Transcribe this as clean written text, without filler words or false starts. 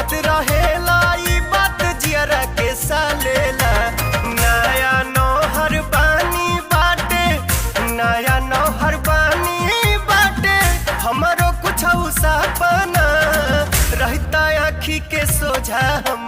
याद रहेला ई बात जियरा के सालेला। नया नौहर बानी बाटे, नया नौहर बानी बाटे, हमारो कुछ सपना रहता आँखी के सोझा हम